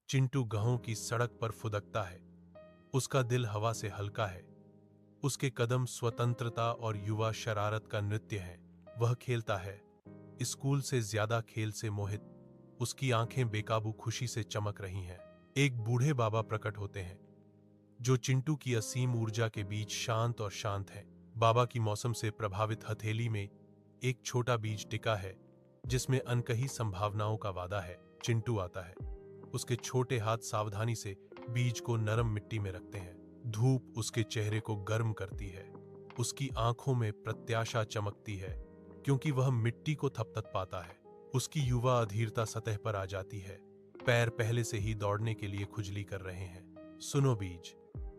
चिंटू गांव की सड़क पर फुदकता है। उसका दिल हवा से हल्का है। उसके कदम स्वतंत्रता और युवा शरारत का नृत्य हैं। वह खेलता है, स्कूल से ज्यादा खेल से मोहित। उसकी आंखें बेकाबू खुशी से चमक रही हैं। एक बूढ़े बाबा प्रकट होते हैं, जो चिंटू की असीम ऊर्जा के बीच शांत और शांत हैं। बाबा की मौसम से प्रभावित हथेली में एक छोटा बीज टिका है, जिसमें अनकही संभावनाओं का वादा है। चिंटू आता है। उसके छोटे हाथ सावधानी से बीज को नरम मिट्टी में रखते हैं। धूप उसके चेहरे को गर्म करती है। उसकी आंखों में प्रत्याशा चमकती है, क्योंकि वह मिट्टी को थपथप पाता है। उसकी युवा अधीरता सतह पर आ जाती है। पैर पहले से ही दौड़ने के लिए खुजली कर रहे हैं। सुनो बीज,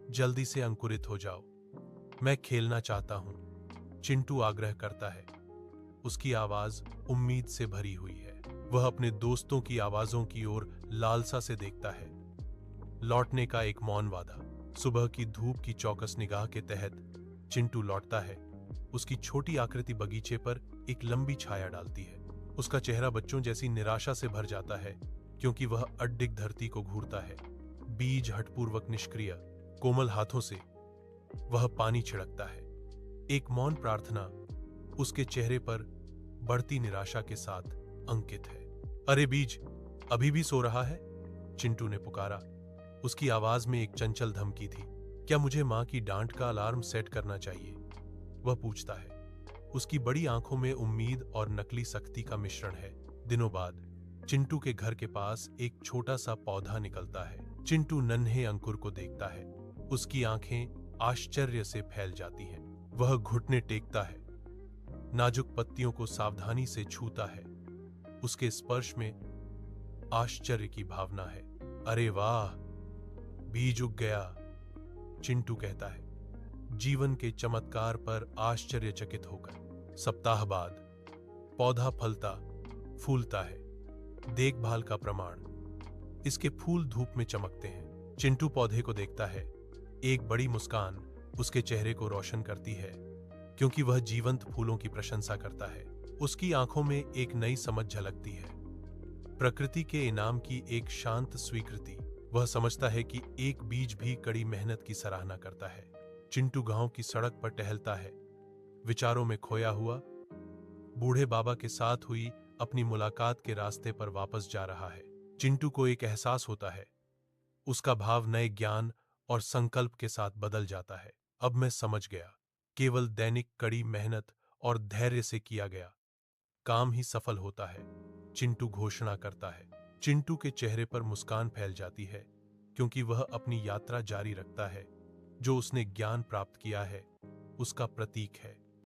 जल्दी से अंकुरित हो जाओ, मैं खेलना चाहता हूं। चिंटू आग्रह करता है। उसकी आवाज उम्मीद से भरी हुई है। वह अपने दोस्तों की आवाजों की ओर लालसा से देखता है। लौटने का एक मौन वादा। सुबह की धूप की चौकस निगाह के तहत चिंटू लौटता है। उसकी छोटी आकृति बगीचे पर एक लंबी छाया डालती है। उसका चेहरा बच्चों जैसी निराशा से भर जाता है, क्योंकि वह अड्डिक धरती को घूरता है। बीज हठपूर्वक निष्क्रिय, कोमल हाथों से वह पानी छिड़कता है। एक मौन प्रार्थना उसके चेहरे पर बढ़ती निराशा के साथ अंकित है। अरे बीज, अभी भी सो रहा है? चिंटू ने पुकारा। उसकी आवाज में एक चंचल धमकी थी। क्या मुझे मां की डांट का अलार्म सेट करना चाहिए? वह पूछता है। उसकी बड़ी आंखों में उम्मीद और नकली सख्ती का मिश्रण है। दिनों बाद चिंटू के घर के पास एक छोटा सा पौधा निकलता है। चिंटू नन्हे अंकुर को देखता है। उसकी आंखें आश्चर्य से फैल जाती हैं। वह घुटने टेकता है, नाजुक पत्तियों को सावधानी से छूता है। उसके स्पर्श में आश्चर्य की भावना है। अरे वाह, बीज उग गया, चिंटू कहता है, जीवन के चमत्कार पर आश्चर्यचकित होकर। सप्ताह बाद पौधा फलता फूलता है। देखभाल का प्रमाण। इसके फूल धूप में चमकते हैं। चिंटू पौधे को देखता है। एक बड़ी मुस्कान उसके चेहरे को रोशन करती है, क्योंकि वह जीवंत फूलों की प्रशंसा करता है। उसकी आंखों में एक नई समझ झलकती है, प्रकृति के इनाम की एक शांत स्वीकृति। वह समझता है कि एक बीज भी कड़ी मेहनत की सराहना करता है। चिंटू गांव की सड़क पर टहलता है, विचारों में खोया हुआ। बूढ़े बाबा के साथ हुई अपनी मुलाकात के रास्ते पर वापस जा रहा है। चिंटू को एक एहसास होता है। उसका भाव नए ज्ञान और संकल्प के साथ बदल जाता है। अब मैं समझ गया, केवल दैनिक कड़ी मेहनत और धैर्य से किया गया काम ही सफल होता है, चिंटू घोषणा करता है। चिंटू के चेहरे पर मुस्कान फैल जाती है, क्योंकि वह अपनी यात्रा जारी रखता है। जो उसने ज्ञान प्राप्त किया है, उसका प्रतीक है।